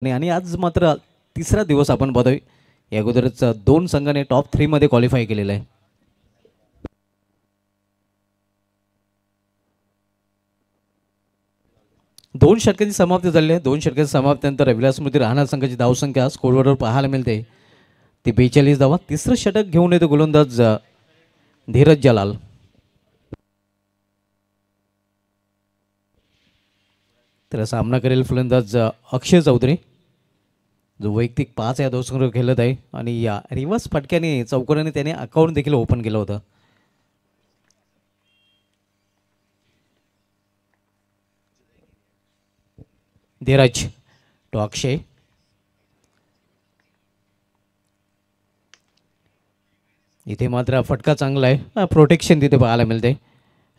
आणि आज मात्र तिसरा दिवस आपण बघतोय. या अगोदरच दोन संघाने टॉप 3 मध्ये क्वालिफाय केलेलं आहे. दोन षटकांची समाप्ती झाली आहे. दोन षटकांची समाप्तीनंतर विलासमूर्ती राहणार संघाची धावसंख्या स्कोरवर पाहायला मिळते ती 42 धावा. तिसरं षटक घेऊन येतो गोलंदाज धीरज जलाल. त्याला सामना करेल फलंदाज अक्षय चौधरी, जो वैयक्तिक 5 या धावसंख्येवर खेळत आहे आणि या रिव्हर्स फटक्याने चौकोनाने त्याने अकाउंट देखील ओपन केलं होतं. धीरज तो अक्षय, इथे मात्र फटका चांगला आहे. प्रोटेक्शन तिथे पाहायला मिळते.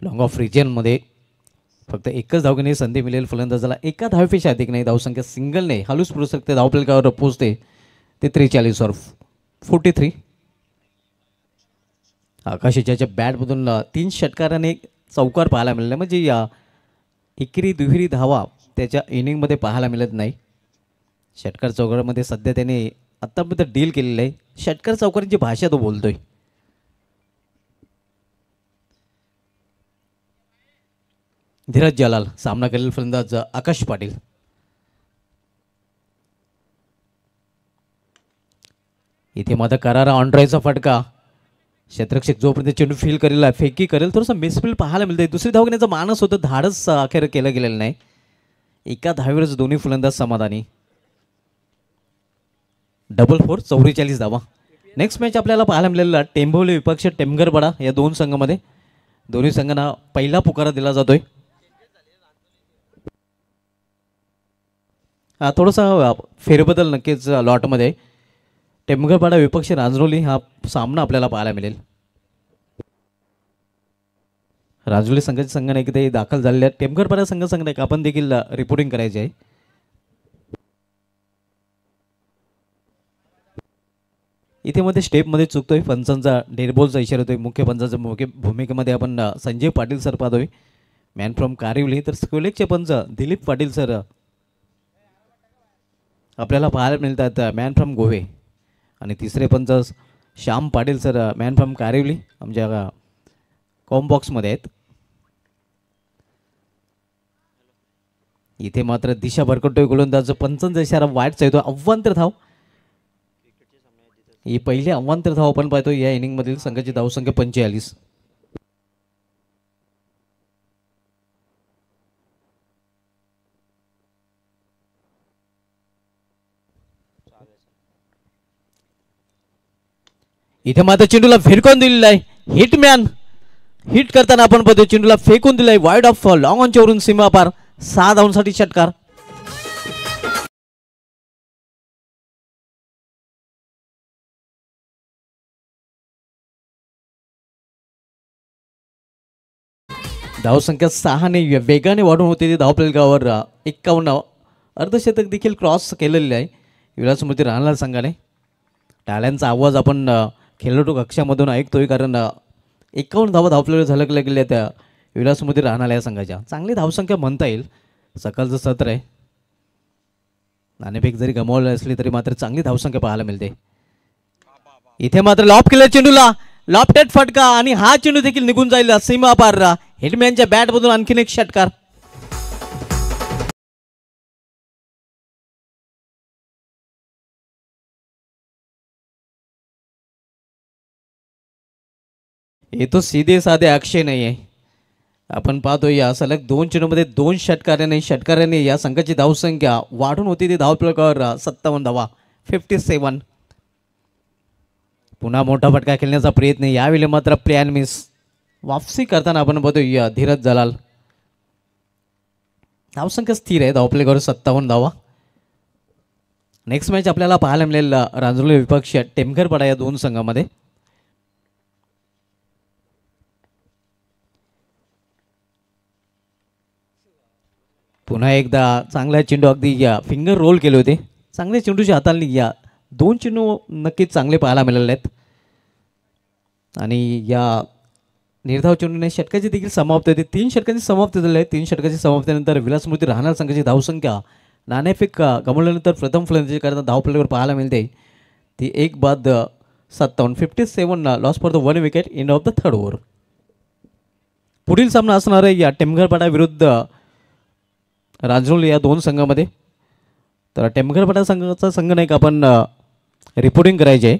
लॉंग ऑफ रिजनमध्ये फक्त एकच धावघेणे संधी मिळेल फलंदाजाला. एका धावेपेक्षा अधिक नाही. धावसंख्या सिंगलने हालूस पुरसकते धावफलकावर पोहोचते ते 43 वर 43. आकाशाच्या बॅटमधून 3 षटकाराने चौकार पाहायला मिळाला. म्हणजे या एकेरी दुहेरी धावा त्याच्या इनिंगमध्ये पाहायला मिळत नाही. षटकार चौकारामध्ये सध्या त्याने आत्तापर्यंत डील केलेलं आहे. षटकार चौकारांची भाषा तो बोलतोय. धीरज जलाल सामना करेल फलंदाज आकाश पाटील. इथे मात्र करारा ऑनड्रायचा फटका. क्षेत्ररक्षक जोपर्यंत चेंडू फील करेल फेकी करेल थोडंसं मिसफील पाहायला मिळते. दुसरी धाव घेण्याचा मानस होतं, धाडस अखेर केलं गेलेलं नाही. एका धावेवरच दोन्ही फलंदाज समाधानी. डबल 4 44 धावा. नेक्स्ट मॅच आपल्याला पाहायला मिळालेला टेंभोली विपक्ष टेमगरपाडा या दोन संघामध्ये. दोन्ही संघांना पहिला पुकारा दिला जातोय. थोडासा फेरबदल नक्कीच लॉटमध्ये. टेमगरपाडा विपक्ष रांजरोली हा सामना आपल्याला पाहायला मिळेल. रांजरोली संघाच्या संघाने इथे दाखल झालेल्या टेमगरपाडा संघाने आपण देखील रिपोर्टिंग करायची आहे. इथे मध्ये स्टेपमध्ये चुकतोय. पंचांचा डेडबॉलचा इशारा होतोय. मुख्य पंचांच्या भूमिकेमध्ये आपण संजय पाटील सर पाहतोय, मॅन फ्रॉम कारिवली. तर स्क्वेलेकचे पंच दिलीप पाटील सर आपल्याला पाहायला मिळतात, मॅन फ्रॉम गोवे. आणि तिसरे पंच Shyam Patil sir man from Karivali आमच्या कॉम्बॉक्समध्ये आहेत. इथे मात्र दिशा भरकटतोय गोलंदाज. पंचांचा इशारा वाईटचा येतो. अव्वांतर धाव. ही पहिली अव्वांतर धाव आपण पाहतो या इनिंगमधील. संघाची धावसंख्या 45. इथे मात्र चेंडूला फिरकून दिलेला आहे. हिटमॅन हिट करताना आपण पाहतो चेंडूला फेकून दिलाय वाईड ऑफ लॉंग ऑनच्या वरून सीमा पार. 6 धावांसाठी षटकार. धावसंख्या 6 ने वेगाने वाढून होते. ते धावफलकावर 51 अर्धशतक देखील क्रॉस केलेले आहे विलासमूर्ती राहणार संघाने. टाळ्यांचा आवाज आपण खेळाडू कक्षामधून ऐकतोय, कारण 51 धावा धावफलकावर झलकल्या गेल्या त्या विलासमूर्ती राहणार या संघाच्या. चांगली धावसंख्या म्हणता येईल. सकाळचं सत्र आहे. नाणेफेक जरी गमावली असली तरी मात्र चांगली धावसंख्या पाहायला मिळते. इथे मात्र लॉप केलं चेंडूला. लॉफ्टेड फटका आणि हा चेंडू देखील निघून जाईल सीमा पार. हिटमॅनच्या बॅटमधून आणखीन एक षटकार. हे तो सीधे साधे अक्षय नाही आहे. आपण पाहतो या सलग 2 चेंडूमध्ये 2 षटकाराने या संघाची धावसंख्या वाढून होती. ती धावफलकावर 57 धावा 57. पुन्हा मोठा फटका खेळण्याचा प्रयत्न. यावेळी मात्र प्लॅन मिस. वापसी करताना आपण पाहतो या धीरज जलाल. धावसंख्या स्थिर आहे. धावफलकावर 57 धावा. नेक्स्ट मॅच आपल्याला पाहायला मिळेल रांजरोली विपक्ष टेमगरपाडा या दोन संघामध्ये. पुन्हा एकदा चांगला चेंडू अगदी या फिंगर रोल केले होते. चांगल्या चेंडूच्या हाताळणी. या 2 चेंडू नक्कीच चांगले पाहायला मिळाले आहेत. आणि या निर्धाव चेंडूने षटकाची देखील समाप्ती होते. 3 षटकांची समाप्ती झाली आहे. 3 षटकाची समाप्तीनंतर विलासमूर्ती राहणार संघाची धावसंख्या नाणेफेक गमावल्यानंतर प्रथम फलंदाजी करताना धावफलकावर पाहायला मिळते ती 1 बाद 57 57 loss for the 1 wicket end of the third over. पुढील सामना असणार आहे या टेमघरपाडा विरुद्ध रांजणोली या दोन संघामध्ये. तर टेमघरपाडा संघाचा संघ नाही का आपण रिपोर्टिंग करायचे आहे.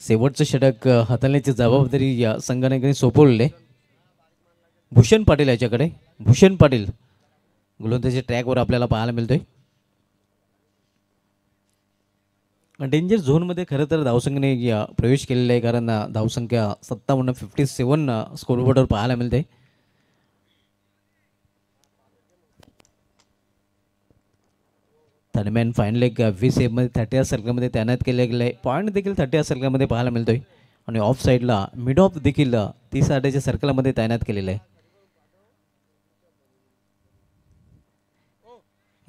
शेवटचं षटक हाताळण्याची जबाबदारी या संघाने सोपवलेली. भूषण पाटील याच्याकडे. भूषण पाटील गोलंदाजी ट्रॅकवर आपल्याला पाहायला मिळतोय. डेंजर झोनमध्ये खरं तर धावसंघाने प्रवेश केलेला आहे कारण धावसंख्या 57 स्कोरबोर्डवर पाहायला मिळते. दरम्यान फायनल एक 20 मध्ये 30 सर्कलमध्ये तैनात केले गेले. पॉईंट देखील 30 सर्कलमध्ये पाहायला मिळतोय आणि ऑफ साईडला मिड ऑफ देखील 30 सर्कलमध्ये तैनात केलेलं आहे.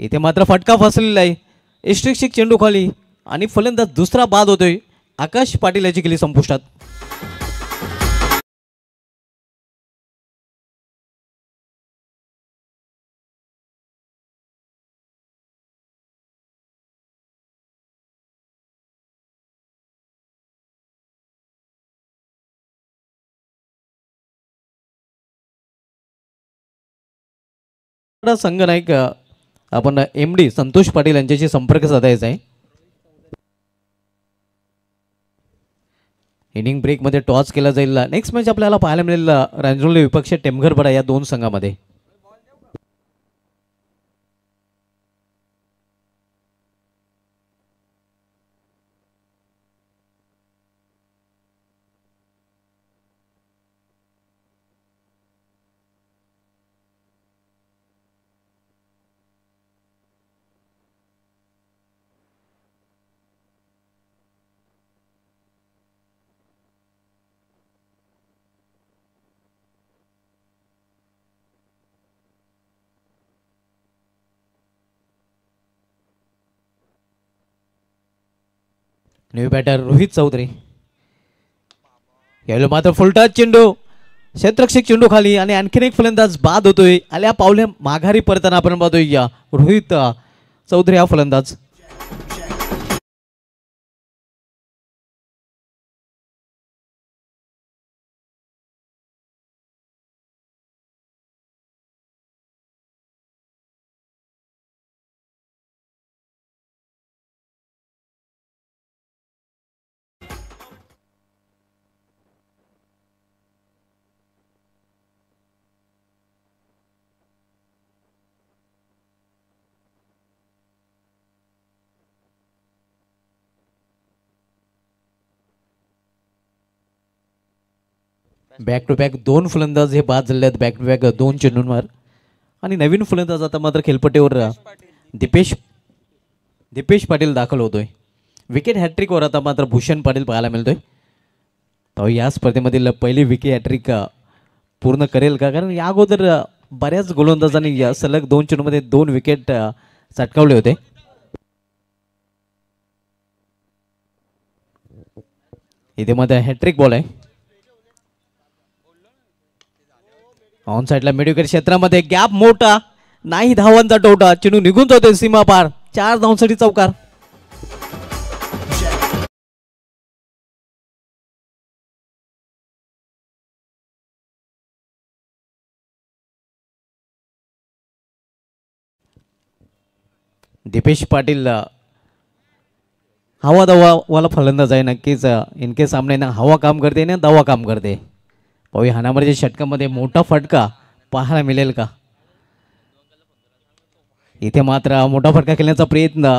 इथे मात्र फटका फसलेला आहे. इष्टिक्षिक चेंडू खाली आणि फलंदाज दुसरा बाद होतोय. आकाश पाटील याची केली संपुष्टात. संघ नायक आपण MD संतोष पाटील यांच्याशी संपर्क साधायचा आहे. इनिंग ब्रेकमध्ये टॉस केला जाईल. नेक्स्ट मॅच आपल्याला पाहायला मिळेल रांजणोली विपक्ष टेमघरपाडा या दोन संघामध्ये. New batter Rohit Chaudhary. यावेळी मात्र फुलटच चेंडू क्षेत्ररक्षक चेंडू खाली आणि आणखीन एक फलंदाज बाद होतोय. आल्या पावल्या माघारी परताना आपण पाहतोय या रोहित चौधरी हा फलंदाज. बॅक टू बॅक दोन फलंदाज हे बाद झाले आहेत. बॅक टू बॅक दोन चेंडूंवर आणि नवीन फलंदाज आता मात्र खेळपट्टीवर दीपेश पाटील दाखल होतोय. विकेट हॅट्रिकवर आता मात्र भूषण पाटील पाहायला मिळतोय. तो या स्पर्धेमधील पहिली विकेट हॅट्रिक पूर्ण करेल का? कारण या अगोदर बऱ्याच गोलंदाजांनी या सलग दोन चेंडूमध्ये 2 विकेट चटकावले होते. इथे मध्ये हॅट्रिक बॉल आहे. ऑन साइडला मिडविकेट क्षेत्रामध्ये गॅप मोठा नाही. धावांचा टोटा चेंडू निघून जातोय सीमा पार. 4 धावांसाठी चौकार. दीपेश पाटील हवा दवा वाला फलंदाज आहे. नक्कीच इनके सामने ना हवा काम करते ना दवा काम करते. पाहूया हाणामारीच्या षटकामध्ये मोठा फटका पाहायला मिळेल का? इथे मात्र मोठा फटका खेळण्याचा प्रयत्न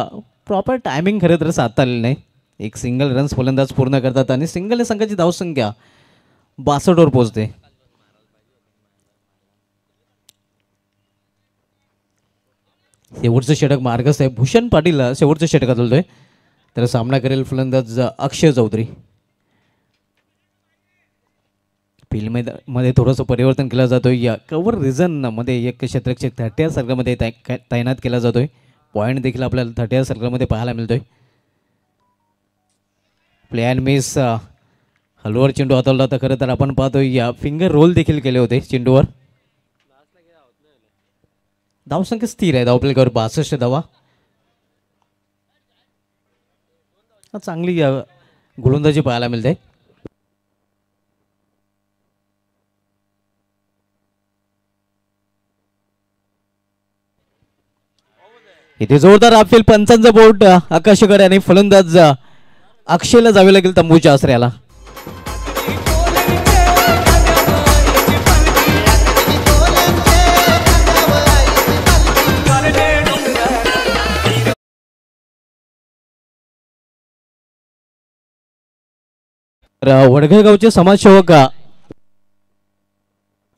प्रॉपर टायमिंग खरं तर साधता आलेलं नाही. एक सिंगल रन्स फलंदाज पूर्ण करतात आणि सिंगल संघाची धावसंख्या 62 वर पोहोचते. शेवटचं षटक मार्गस्थ आहे. भूषण पाटील शेवटचं षटक चालतोय. तर सामना करेल फलंदाज अक्षय चौधरी. फील्ड मध्ये थोडंसं परिवर्तन केलं जातोय. या कव्हर रिझनमध्ये एक क्षेत्ररक्षक 30 सर्कलमध्ये तैनात केला जातोय. पॉईंट देखील आपल्याला 30 सर्कलमध्ये पाहायला मिळतोय. प्ले अँड मिस हलवर चेंडू हाताळला होता. खरं तर आपण पाहतोय या फिंगर रोल देखील केले होते चेंडूवर. धावसंख्या स्थिर आहे. धावपलकावर 62 धावा. चांगली गोलंदाजी पाहायला मिळते. इथे जोरदार अपील पंचांचा बोर्ड आकाशाकडे आणि फलंदाज अक्षयला जावे लागेल तंबूच्या आसऱ्याला. वडघर गावचे समाजसेवक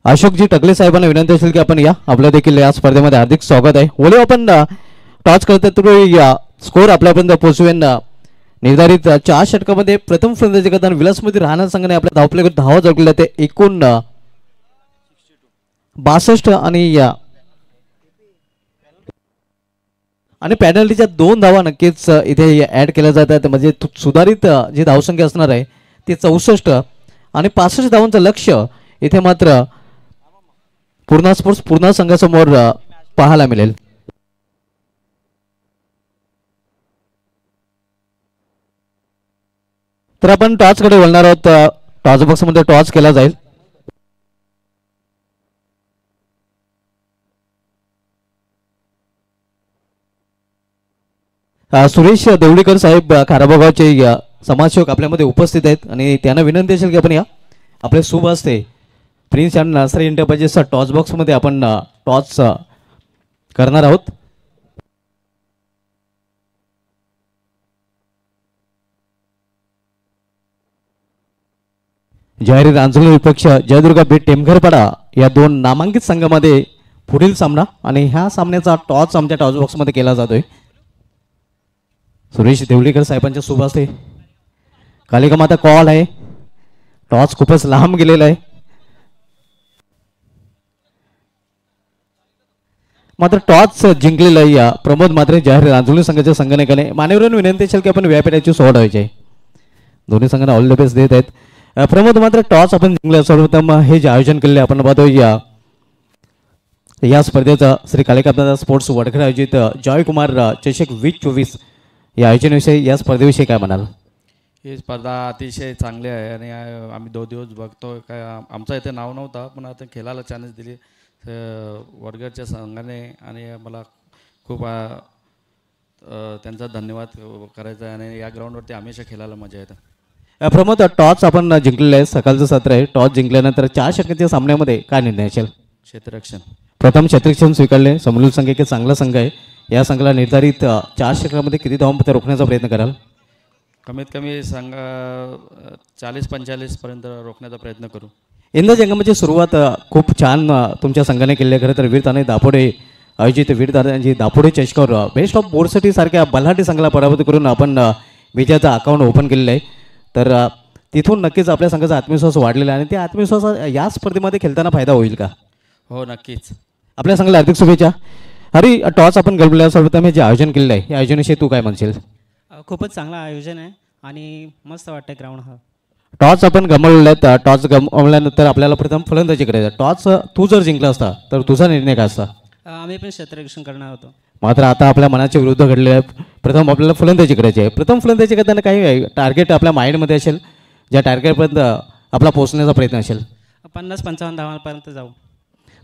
अशोकजी टकले साहेबांना विनंती असेल की आपण या. आपलं देखील या स्पर्धेमध्ये हार्दिक स्वागत आहे. बोलू आपण टॉच करतात या स्कोर आपल्यापर्यंत पोहोचवेन. निर्धारित 4 षटकामध्ये प्रथम फलंदाजी करताना विलासमती राहणार संघाने आपल्या धावपलकावर धावा जोडलेल्या ते एकूण 62 आणि पॅनल्टीच्या 2 धावा नक्कीच इथे ऍड केल्या जातात. म्हणजे सुधारित जी धावसंख्या असणार आहे ती 64 आणि 65 धावांचं लक्ष्य इथे मात्र पूर्णा स्पोर्ट्स पूर्णा संघासमोर पाहायला मिळेल. तर आपण टॉच कडे वळणार आहोत. टॉस बॉक्स मध्ये टॉस केला जाईल. सुरेश देवडीकर साहेब खाराबागावचे समाजसेवक आपल्यामध्ये उपस्थित आहेत आणि त्यांना विनंती असेल की आपण या आपले शुभ असते प्रिन्स अँड नर्सरी एंटरप्राइजेसचा टॉस बॉक्स मध्ये आपण टॉस करणार आहोत. जयहरी रांजोली विपक्ष जयदुर्गा बीट टेमघरपाडा या 2 नामांकित संघामध्ये पुढील सामना आणि ह्या सामन्याचा टॉस आमच्या टॉस बॉक्स मध्ये केला जातोय. सुरेश देवडीकर साहेबांच्या शुभ असते कालिका माता कॉल आहे. टॉस खूपच लांब गेलेला आहे. मात्र टॉस जिंकलेला या प्रमोद मात्रे जयहरी रांजोली संघाच्या संघटनेने मान्यवरांनी विनंती असेल की आपण व्यापाऱ्याची सोड व्हायची. दोन्ही संघांना ऑल द बेस्ट देत आहेत. प्रमोद मात्र टॉस आपण जिंकले. सर्वप्रथम हे जे आयोजन केले आपण पाहतो या स्पर्धेचा श्री कालिका स्पोर्ट्स वडखर आयोजित जॉयकुमार चषक 2024 या आयोजनाविषयी या स्पर्धेविषयी काय म्हणाल? ही स्पर्धा अतिशय चांगली आहे आणि आम्ही 2 दिवस बघतो. काय आमचं इथे नाव नव्हतं पण आता खेळायला चान्स दिली वडगरच्या संघाने आणि मला खूप त्यांचा धन्यवाद करायचा आहे आणि या ग्राउंडवरती हमेशा खेळायला मजा येते. प्रमोद टॉस आपण जिंकलेलं आहे. सकाळचं सत्र आहे. टॉस जिंकल्यानंतर 4 षटकांच्या सामन्यामध्ये काय निर्णय असेल? क्षेत्ररक्षण प्रथम क्षेत्ररक्षण स्वीकारले. समोरील संघ एक चांगला संघ आहे. या संघाला निर्धारित 4 षटकांमध्ये किती धावांपर्यंत रोखण्याचा प्रयत्न कराल? कमीत कमी संघ 40-45 पर्यंत रोखण्याचा प्रयत्न करू. यंदा जंगमाची सुरुवात खूप छान तुमच्या संघाने केली आहे. खरं तर वीरताने दापोडे आयोजित वीरतानाजी दापोडे चषकावर बेस्ट ऑफ बोर्डसाठी सारख्या बल्हाटी संघाला पराभूत करून आपण विजयाचा अकाउंट ओपन केलेलं आहे. तर तिथून नक्कीच आपल्या संघाचा आत्मविश्वास वाढलेला आहे आणि त्या आत्मविश्वासा या स्पर्धेमध्ये खेळताना फायदा होईल का? हो नक्कीच. आपल्या संघाला हार्दिक शुभेच्छा. हरी टॉस आपण गमवल्या सर्वप्रथम हे जे आयोजन केलेलं आहे या आयोजनाविषयी तू काय म्हणशील? खूपच चांगलं आयोजन आहे आणि मस्त वाटतं ग्राउंड हा. टॉस आपण गमावलेला आहे. टॉस गमावल्यानंतर आपल्याला प्रथम फलंदाजी करायचं. टॉस तू जर जिंकला असता तर तुझा निर्णय काय असता? आम्ही पण क्षेत्ररक्षण करणार होतो. मात्र आता आपल्या मनाच्या विरुद्ध घडले आहे. प्रथम आपल्याला फलंदाजी करायची आहे. प्रथम फलंदाजी करताना काही टार्गेट आपल्या माइंडमध्ये असेल ज्या टार्गेटपर्यंत आपला पोहोचण्याचा प्रयत्न असेल? 50-55 धावांपर्यंत जाऊ.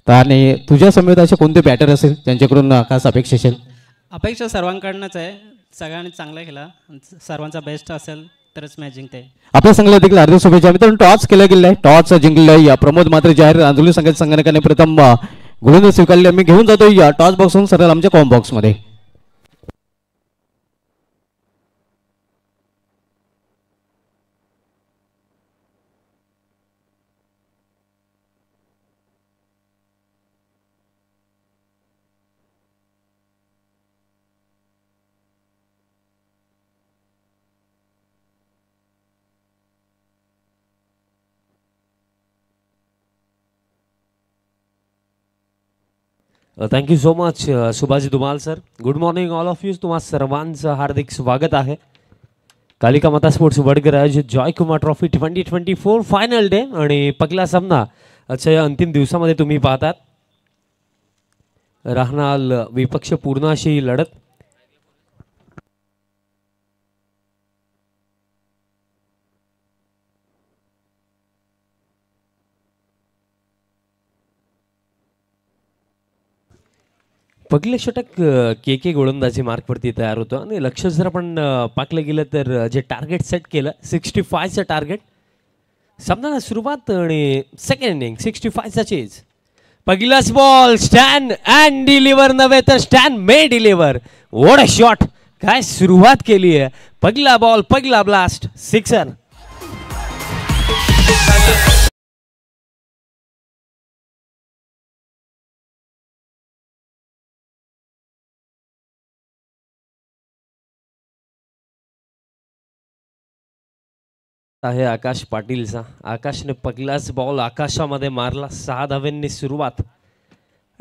आणि तुझ्या समेत असे कोणते बॅटर असेल ज्यांच्याकडून खास अपेक्षा असेल? अपेक्षा सर्वांकडनंच आहे. सगळ्यांनी चांगला खेळा. सर्वांचा बेस्ट असेल तरच मॅच जिंकते. आपल्या संघाला देखील हार्दिक शुभेच्छा. मित्रांनो टॉस केला गेला आहे. टॉस जिंकलेला आहे या प्रमोद मात्र जाहीर रांजोली संघाच्या संघटनेने प्रथम गोलंदाजी स्वीकारली. मी घेऊन जातो या टॉस बॉक्सहून सरळ आमच्या कॉम बॉक्समध्ये. Thank you so much Subhaji Dhumal sir. Good morning all of you. तुम्हा सर्वांचं हार्दिक स्वागत आहे. कालिका माता स्पोर्ट्स वडगर आयोजित जॉयकुमार ट्रॉफी 2024 फायनल डे आणि पहिला सामना आजच्या या अंतिम दिवसामध्ये तुम्ही पाहतात. राहणार विपक्ष पूर्ण अशी लढत. पगले षटक के गोलंदाजी मार्कवरती तयार होतं आणि लक्ष जर आपण पाकलं गेलं तर जे टार्गेट सेट केलं 65चं टार्गेट. सामन्याला सुरुवात आणि सेकंड इनिंग 65चा चेज. पहिलाच बॉल स्टॅन अँड डिलिव्हर नव्हे तर Stan may deliver. What a shot. काय सुरुवात केली आहे. पहिला बॉल पहिला ब्लास्ट सिक्सर. आहे आकाश पाटीलचा. आकाशने पहिलाच बॉल आकाशामध्ये मारला. 6 धावांनी सुरुवात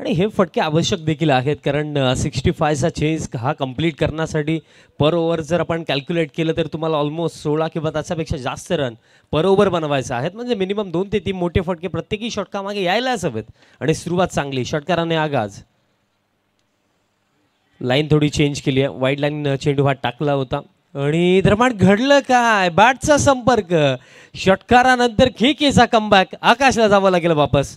आणि हे फटके आवश्यक देखील आहेत कारण 65चा चेज हा कंप्लीट करण्यासाठी पर ओव्हर जर आपण कॅल्क्युलेट केलं तर तुम्हाला ऑलमोस्ट 16 किंवा त्याच्यापेक्षा जास्त रन पर ओव्हर बनवायचे आहेत. म्हणजे मिनिमम 2 ते 3 मोठे फटके प्रत्येकी षटकामागे यायलाच हवेत आणि सुरुवात चांगली. षटकाराने आगाज. लाईन थोडी चेंज केली आहे. वाईड लाईन चेंडू हा टाकला होता आणि दरम्यान घडलं काय. बॅटचा संपर्क. षटकारानंतर केकेचा कमबॅक. आकाशला जावं लागेल वापस.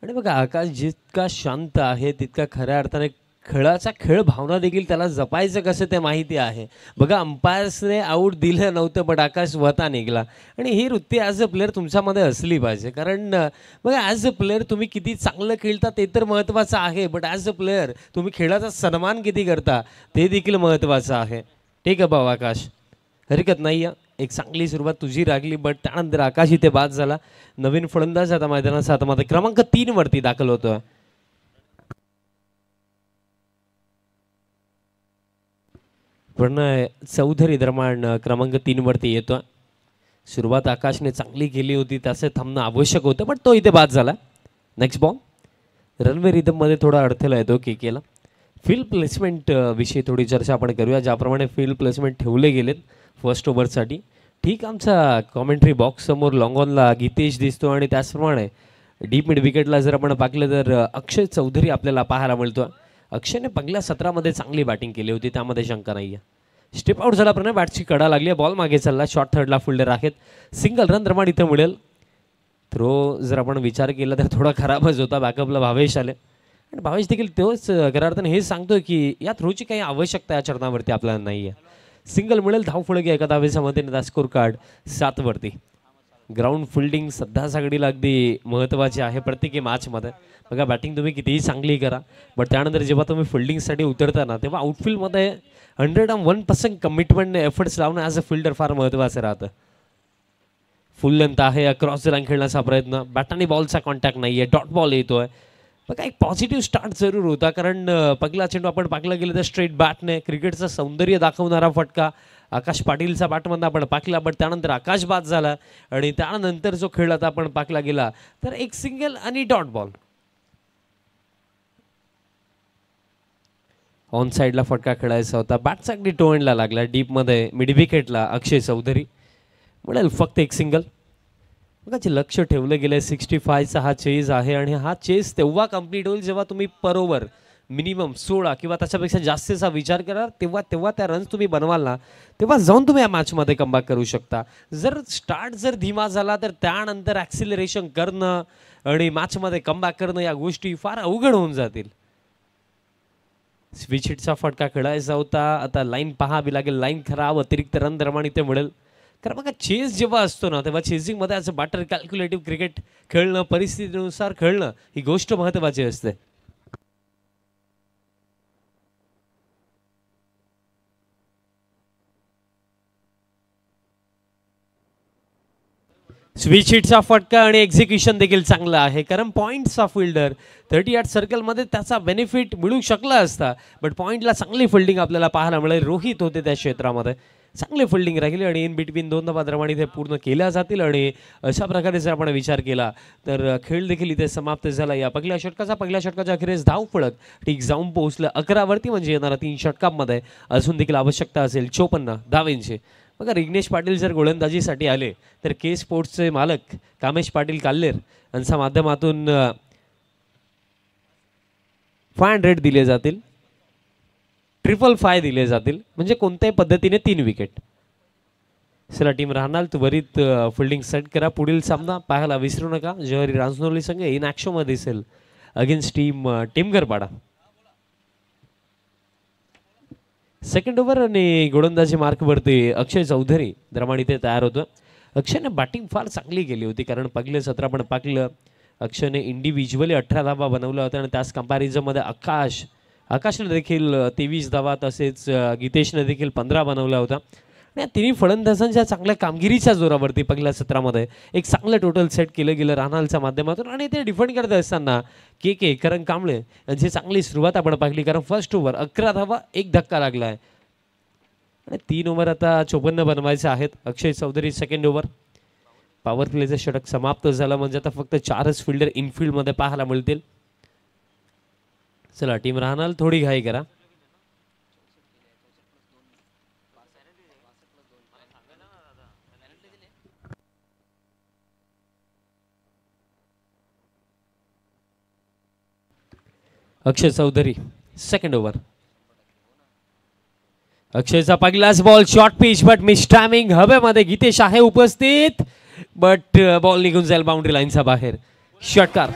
आणि बघा आकाश जितका शांत आहे तितका खऱ्या अर्थाने खेळाचा खेळ भावना देखील त्याला जपायचं कसं ते माहिती आहे. बघा अंपायर्सने आऊट दिलं नव्हतं पण आकाश स्वतः निघाला आणि ही वृत्ती ॲज अ प्लेअर तुमच्यामध्ये असली पाहिजे. कारण बघा ॲज अ प्लेअर तुम्ही किती चांगलं खेळता ते तर महत्त्वाचं आहे बट ॲज अ प्लेअर तुम्ही खेळाचा सन्मान किती करता ते देखील महत्त्वाचं आहे. ठीक आहे भाऊ आकाश, हरकत नाही आहे. एक चांगली सुरुवात तुझी लागली बट त्यानंतर आकाश इथे बाद झाला. नवीन फलंदाज आता मैदानाचा आता मध्ये क्रमांक 3 वरती दाखल होतोय. प्रणय चौधरी दरम्यान क्रमांक 3 वरती येतो. सुरुवात आकाशने चांगली केली होती त्याचे थांबणं आवश्यक होतं पण तो इथे बाद झाला. Next ball. रनवे रिदममध्ये थोडा अडथळा येतो केकेला. फील्ड प्लेसमेंट विषयी थोडी चर्चा आपण करूया. ज्याप्रमाणे फील्ड प्लेसमेंट ठेवले गेलेत फर्स्ट ओव्हरसाठी. ठीक आमचा कॉमेंट्री बॉक्स समोर लॉंग ऑनला गीतेश दिसतो आणि त्याचप्रमाणे डीप मिड विकेटला जर आपण पाहिलं तर अक्षय चौधरी आपल्याला पाहायला मिळतो. अक्षयने पहिल्या 17मध्ये चांगली बॅटिंग केली होती त्यामध्ये शंका नाही आहे. स्टेप आउट झाला पण बॅटची कडा लागली आहे. बॉल मागे चालला. शॉर्ट थर्डला फिल्डर आहेत. सिंगल रन दरम्यान इथं मिळेल. थ्रो जर आपण विचार केला तर थोडा खराबच होता. बॅकअपला भावेश आले आणि भावेश देखील तोच खऱ्या अर्थाने हे सांगतोय की या थ्रोची काही आवश्यकता या चरणावरती आपल्याला नाही आहे. सिंगल मिळेल. धाव फळगी एका धावेच्या मदतीने स्कोर कार्ड 7 वरती. ग्राउंड फिल्डिंग सध्या सगळीला अगदी महत्त्वाची आहे प्रत्येकी मॅचमध्ये. बघा बॅटिंग तुम्ही कितीही चांगली करा बट त्यानंतर जेव्हा तुम्ही फिल्डिंगसाठी उतरता ना तेव्हा आउटफील्डमध्ये 101% कमिटमेंट एफर्ट्स लावणं ॲज अ फिल्डर फार महत्त्वाचं राहतं. फुल लेंथ आहे. क्रॉस लाईन खेळण्याचा प्रयत्न. बॅटाने बॉलचा कॉन्टॅक्ट नाही आहे. डॉट बॉल येतोय. बघा एक पॉझिटिव्ह स्टार्ट जरूर होता कारण पहिला चेंडू आपण पाकला गेलं तर स्ट्रेट बॅटने क्रिकेटचं सौंदर्य दाखवणारा फटका आकाश पाटीलचा बॅटमधनं आपण पाकला बट त्यानंतर आकाश बाद झाला आणि त्यानंतर जो खेळ आता आपण पाकला गेला तर एक सिंगल आणि डॉट बॉल. ऑन साईडला फटका खेळायचा होता. बॅटचा अगदी टो एंडला लागला. डीपमध्ये मिड विकेटला अक्षय चौधरी मिळेल फक्त एक सिंगल. बघा जे लक्ष ठेवलं गेलं 65चा हा चेज आहे आणि हा चेज तेव्हा कंप्लीट होईल जेव्हा तुम्ही पर ओव्हर मिनिमम 16 किंवा त्याच्यापेक्षा जास्तीचा विचार करा तेव्हा त्या रन्स तुम्ही बनवाल ना तेव्हा जाऊन तुम्ही या मॅचमध्ये कमबॅक करू शकता. जर धीमा झाला तर त्यानंतर ॲक्सिलरेशन करणं आणि मॅचमध्ये कमबॅक करणं या गोष्टी फार अवघड होऊन जातील. स्विच हिटचा फटका खेळायचा होता. आता लाईन पाहावी लागेल. लाईन खराब. अतिरिक्त रन दरम्यान इथे मिळेल. कारण बघा चेस जेव्हा असतो ना तेव्हा चेसिंगमध्ये असं बॅटर कॅल्क्युलेटिव्ह क्रिकेट खेळणं परिस्थितीनुसार खेळणं ही गोष्ट महत्त्वाची असते. स्विच हिटचा फटका आणि एक्झिक्युशन देखील चांगला आहे, कारण पॉईंटचा फिल्डर 38 सर्कलमध्ये त्याचा बेनिफिट मिळू शकला असता, बट पॉईंटला चांगली फिल्डिंग आपल्याला पाहायला मिळेल. रोहित होते त्या क्षेत्रामध्ये, चांगली फिल्डिंग राहिली आणि इन बिटवीन 2 धावा दरम्यान इथे पूर्ण केल्या जातील. आणि अशा प्रकारे जर आपण विचार केला तर खेळ देखील इथे समाप्त झाला. या पहिल्या षटकाच्या अखेरीस धाव फळक ठीक जाऊन पोहोचलं 11 वरती, म्हणजे येणाऱ्या 3 षटकांमध्ये अजून देखील आवश्यकता असेल 54 धावेंची. बघा, रिग्नेश पाटील जर गोलंदाजीसाठी आले तर के स्पोर्ट्सचे मालक कामेश पाटील काल्लेर यांच्या माध्यमातून 500 दिले जातील, 555 दिले जातील, म्हणजे कोणत्याही पद्धतीने 3 विकेट. चला टीम राहणार त्वरित फिल्डिंग सेट करा. पुढील सामना पाहायला विसरू नका. जवाहरी रांजनोली संघ इन ॲक्शन मध्ये दिसेल अगेन्स्ट टीम टिमगरपाडा. सेकंड ओव्हर आणि गोलंदाजी मार्कवरती अक्षय चौधरी दरम्यान इथे तयार होतो. अक्षयने बॅटिंग फार चांगली केली होती, कारण पहिलं सत्र आपण पाहिलं अक्षयने इंडिव्हिज्युअली 18 धावा बनवल्या होत्या आणि त्याच कंपॅरिझनमध्ये आकाशने देखील 23 धावा, तसेच गीतेशने देखील 15 बनवल्या होत्या. आणि या तिन्ही फलंदाजांच्या चांगल्या कामगिरीच्या जोरावरती पहिल्या सत्रामध्ये एक चांगलं टोटल सेट केलं गेलं राहनालच्या माध्यमातून. आणि ते डिफेंड करत असताना के करण कांबळे यांची चांगली सुरुवात आपण पाहिली, कारण फर्स्ट ओव्हर 11 धावा, 1 धक्का लागला आहे आणि 3 ओव्हर आता 54 बनवायचे आहेत. अक्षय चौधरी सेकंड ओव्हर, पॉवर प्लेचं षटक समाप्त झालं, म्हणजे आता फक्त 4च फिल्डर इनफिल्डमध्ये पाहायला मिळतील. चला टीम राहणार थोडी घाई करा. अक्षय चौधरी सेकंड ओव्हर. अक्षयचा पहिलाच ball short pitch, but miss timing. हवेमध्ये गीतेश आहे उपस्थित, बट बॉल निघून जाईल बाउंड्री लाईनच्या बाहेर. षटकार.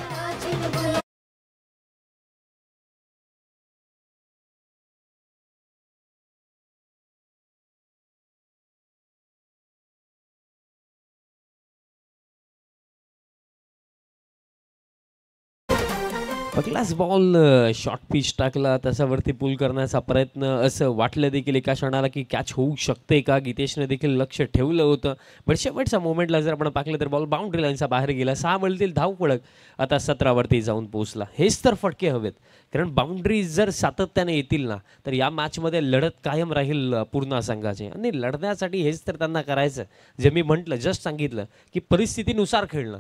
पहिलाच बॉल शॉर्ट पिच टाकला, त्याच्यावरती पुल करण्याचा प्रयत्न, असं वाटलं देखील एका क्षणाला की कॅच होऊ शकते का. गीतेशने देखील लक्ष ठेवलं होतं, बट शेवटच्या मोमेंटला जर आपण पाहिलं तर बॉल बाउंड्री लाईनच्या बाहेर गेला. 6 मिळतील धाव फळक आता 17 वरती जाऊन पोहोचला. हेच तर फटके हवेत, कारण बाउंड्री जर सातत्याने येतील ना तर या मॅचमध्ये लढत कायम राहील पूर्ण संघाची. आणि लढण्यासाठी हेच तर त्यांना करायचं, जे मी म्हटलं, जस्ट सांगितलं की परिस्थितीनुसार खेळणं.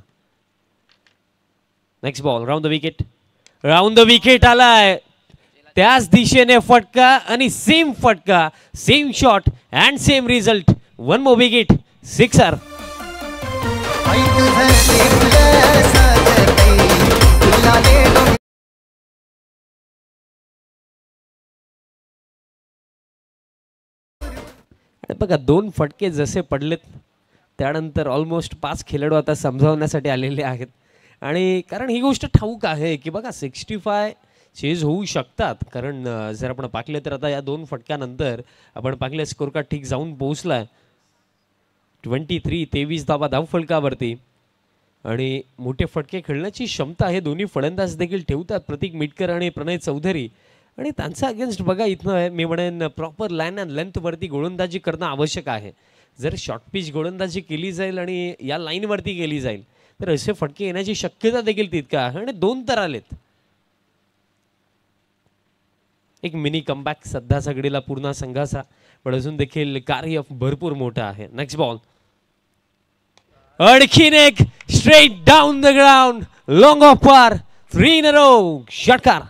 Next ball round the wicket आलाय, त्याच दिशेने फटका आणि सेम फटका, same shot and same result. 1 more wicket, 6 बघा 2 फटके जसे पडलेत त्यानंतर ऑलमोस्ट 5 खेळाडू आता समजावण्यासाठी आलेले आहेत. आणि कारण ही गोष्ट ठाऊक आहे की बघा 65 चेज होऊ शकतात, कारण जर आपण पाहिलं तर आता या 2 फटक्यानंतर आपण पाहिलं स्कोर कार्ड ठीक जाऊन पोहोचलाय 23 धावा धाव फलकावरती. आणि मोठे फटके खेळण्याची क्षमता हे दोन्ही फलंदाज देखील ठेवतात, प्रतीक मिटकर आणि प्रणय चौधरी. आणि त्यांचा अगेन्स्ट बघा इथनं मी म्हणेन प्रॉपर लाईन अँड लेंथवरती गोलंदाजी करणं आवश्यक आहे. जर शॉर्ट पिच गोलंदाजी केली जाईल आणि या लाईनवरती केली जाईल तर असे फटके येण्याची शक्यता देखील तितका आहे. आणि 2 तर आलेत. एक मिनी कमबॅक सध्या सगळीला पूर्ण संघाचा, पण अजून देखील कार्य भरपूर मोठं आहे. नेक्स्ट बॉल, आणखीन एक straight down the ground, long of पार, 3 इन अ रो, षटकार.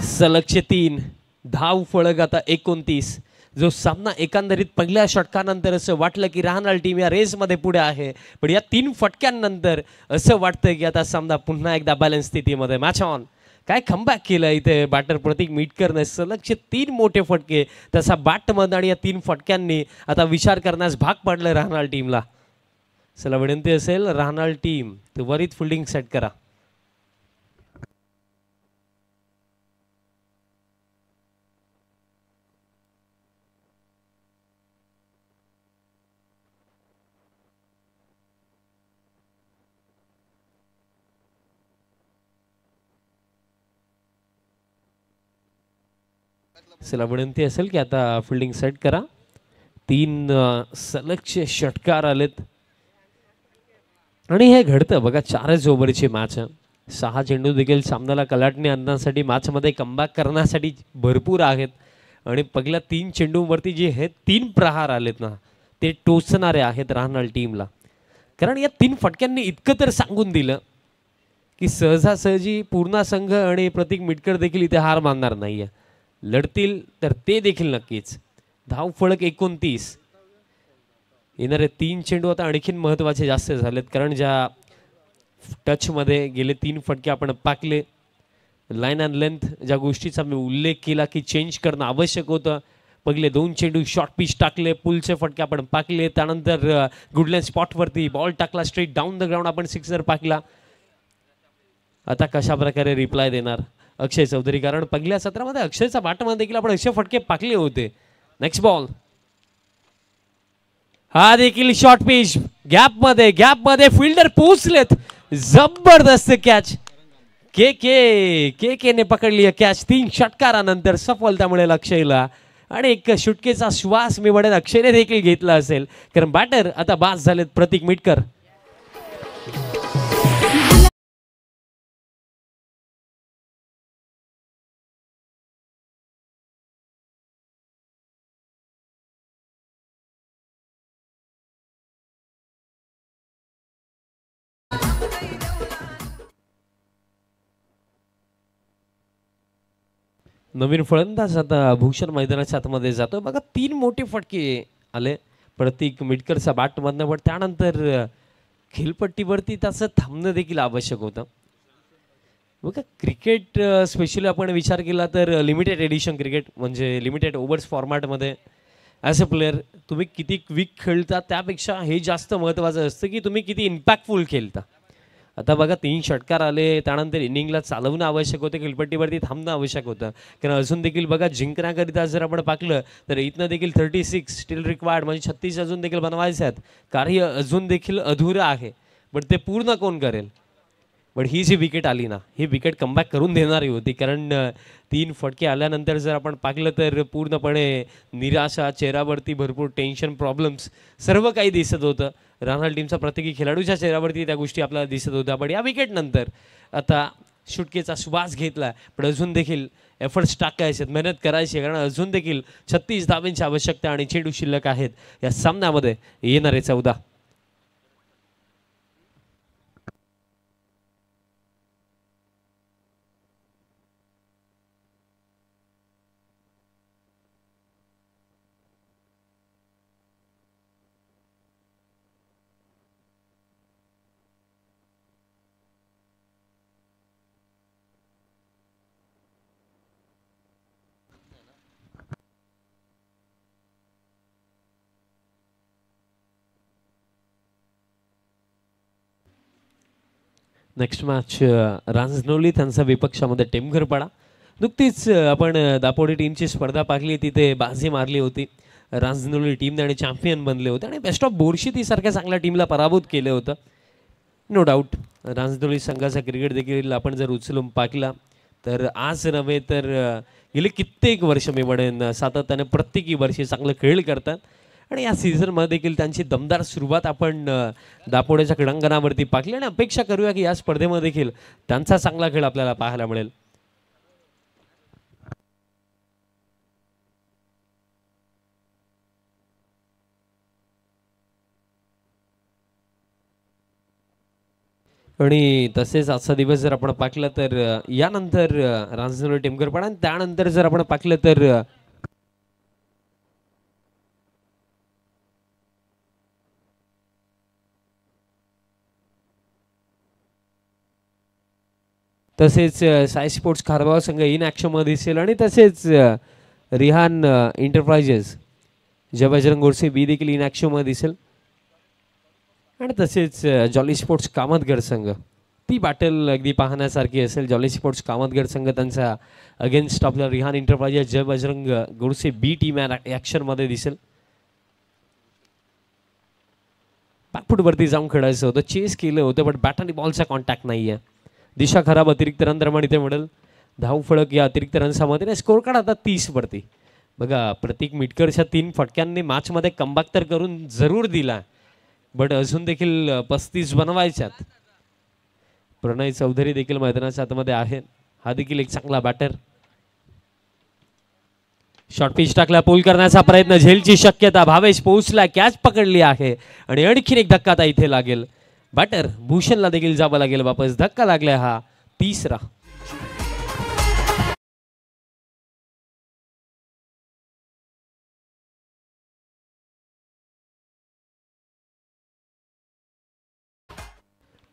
सलगचे 3 धाव फळक आता 29. जो सामना एकंदरीत पहिल्या षटकानंतर असं वाटलं की राहणार टीम या रेसमध्ये पुढे आहे, पण या 3 फटक्यांनंतर असं वाटतं की आता सामना पुन्हा एकदा बॅलन्स स्थितीमध्ये. Match on. काय कमबॅक केलं इथे बॅटर प्रतीक मिटकरने. सलगचे 3 मोठे फटके तसा बॅटमध्ये, आणि या 3 फटक्यांनी आता विचार करण्यास भाग पाडलं राहणार टीमला. चला विनंती असेल राहणार टीम त्वरित फिल्डिंग सेट करा. चला विनंती असेल की आता फिल्डिंग सेट करा. 3 सलगचे षटकार आलेत आणि हे घडतं बघा. 4च ओव्हरची मॅच, 6 चेंडू देखील सामन्याला कलाटणी आणण्यासाठी मॅचमध्ये कमबॅक करण्यासाठी भरपूर आहेत. आणि पहिल्या 3 चेंडूवरती जे हे 3 प्रहार आलेत ना ते टोचणारे आहेत राहणार टीमला. कारण या 3 फटक्यांनी इतकं तर सांगून दिलं की सहजासहजी पूर्ण संघ आणि प्रतीक मिटकर देखील इथे हार मानणार नाहीये. लढतील तर ते देखील नक्कीच. धाव फलक 29. येणारे 3 चेंडू आता आणखीन महत्त्वाचे जास्त झालेत कारण ज्या टचमध्ये गेले 3 फटके आपण पाकले. लाईन अँड लेंथ ज्या गोष्टीचा मी उल्लेख केला की चेंज करणं आवश्यक होतं. पहिले 2 चेंडू शॉर्ट पिच टाकले, पुलचे फटके आपण पाकले. त्यानंतर गुडलँड स्पॉटवरती बॉल टाकला, स्ट्रेट डाऊन द ग्राउंड आपण सिक्सर पाकला. आता कशा प्रकारे रिप्लाय देणार अक्षय चौधरी, कारण पहिल्या सत्रामध्ये अक्षयचा बाटमध्ये देखील आपण असे फटके पाकले होते. नेक्स्ट बॉल, हा देखील शॉर्ट पिच गॅपमध्ये फिल्डर पोहोचलेत. जबरदस्त कॅच के ने पकडली कॅच 3 षटकारानंतर सफलतामुळे अक्षयला. आणि एक सुटकेचा श्वास मी म्हणेन अक्षयने देखील घेतला असेल कारण बॅटर आता बास झालेत प्रतीक मिटकर. नवीन फलंदाज आता भूषण मैदानाच्या आतमध्ये जातो बघा. 3 मोठे फटके आले प्रतीक मिटकरचा बॅटमधनं, पण त्यानंतर खेळपट्टीवरती त्याचं थांबणं देखील आवश्यक होतं. बघा क्रिकेट स्पेशली आपण विचार केला तर लिमिटेड एडिशन क्रिकेट म्हणजे लिमिटेड ओव्हर्स फॉर्मॅटमध्ये ॲज अ प्लेअर तुम्ही किती क्विक खेळता त्यापेक्षा हे जास्त महत्त्वाचं असतं की तुम्ही किती इम्पॅक्टफुल खेळता. आता बघा 3 षटकार आले, त्यानंतर इनिंगला चालवणं आवश्यक होतं, खेळपट्टीवरती थांबणं आवश्यक होतं. कारण अजून देखील बघा जिंकण्याकरिता जर आपण पाकलं तर इथनं देखील 36 स्टील रिक्वायर्ड म्हणजे 36 अजून देखील बनवायचे आहेत. कार्य अजून देखील अधुरं आहे, पण ते पूर्ण कोण करेल. पण ही जी विकेट आली ना ही विकेट कमबॅक करून देणारी होती. कारण 3 फटके आल्यानंतर जर आपण पाहिलं तर पूर्णपणे निराशा, चेहऱ्यावरती भरपूर टेन्शन, प्रॉब्लेम्स सर्व काही दिसत होतं. राहणार टीमचा प्रत्येकी खेळाडूच्या चेहऱ्यावरती त्या गोष्टी आपल्याला दिसत होत्या. पण या विकेटनंतर आता सुटकेचा श्वास घेतला, पण अजून देखील एफर्ट्स टाकायचे, मेहनत करायची, कारण अजून देखील 36 धावांची आवश्यकता आणि चेंडू शिल्लक आहेत या सामन्यामध्ये. येणारे 14. नेक्स्ट मॅच रांजनोली त्यांचा विपक्षामध्ये टेमघरपाडा. नुकतीच आपण दापोडी टीमची स्पर्धा पाहिली, तिथे बाजी मारली होती. रांजनोली टीमने आणि चॅम्पियन बनले होते आणि बेस्ट ऑफ बोरशी सारख्या चांगल्या टीमला पराभूत केलं होतं. नो डाऊट रांजनोली संघाचा क्रिकेट देखील आपण जर उचलून पाहिला तर आज नव्हे तर गेले कित्येक वर्ष मी म्हणेन सातत्याने प्रत्येकी वर्षी चांगलं खेळ करतात. आणि या सीझनमध्ये देखील त्यांची दमदार सुरुवात आपण दापोड्याच्या क्रीडांगणावरती पाहिली आणि अपेक्षा करूया की या स्पर्धेमध्ये देखील त्यांचा चांगला खेळ आपल्याला पाहायला मिळेल. आणि तसेच आजचा दिवस जर आपण पाहिलं तर यानंतर रांजनोली टेमघरपाडा आणि त्यानंतर जर आपण पाहिलं तर तसेच साई स्पोर्ट्स खारबाव संघ इन ॲक्शनमध्ये दिसेल आणि तसेच रिहान एंटरप्राइजेस जय बजरंग गोडसे बी देखील इन ॲक्शनमध्ये दिसेल. आणि तसेच जॉली स्पोर्ट्स कामतगड संघ, ती बॅटल अगदी पाहण्यासारखी असेल. जॉली स्पोर्ट्स कामतगड संघ त्यांचा अगेन्स्ट आपल्या रिहान एंटरप्राइजेस जय बजरंग गोडसे बी टीम ॲक्शनमध्ये दिसेल. बॅकफूटवरती जाऊन खेळायचं होतं, चेस केलं होतं, पण बॅट आणि बॉलचा कॉन्टॅक्ट नाही आहे. दिशा खराब, अतिरिक्त रन प्रमाण इथे मिळेल. धावफळक या अतिरिक्त रन्सामध्ये स्कोर कार्ड आता 30 वरती. बघा प्रतीक मिटकरच्या 3 फटक्यांनी मॅचमध्ये कमबॅक तर करून जरूर दिला, बट अजून देखील 35 बनवायच्यात. प्रणय चौधरी देखील मैदानाच्या आतमध्ये आहे, हा देखील एक चांगला बॅटर. शॉर्ट पिच टाकला, पूल करण्याचा प्रयत्न, झेलची शक्यता, भावेश पोहोचला, कॅच पकडली आहे आणि आणखीन एक धक्का आता इथे लागेल. बॅटर भूषणला देखील जावं लागेल वापस. धक्का लागलाय हा 3रा.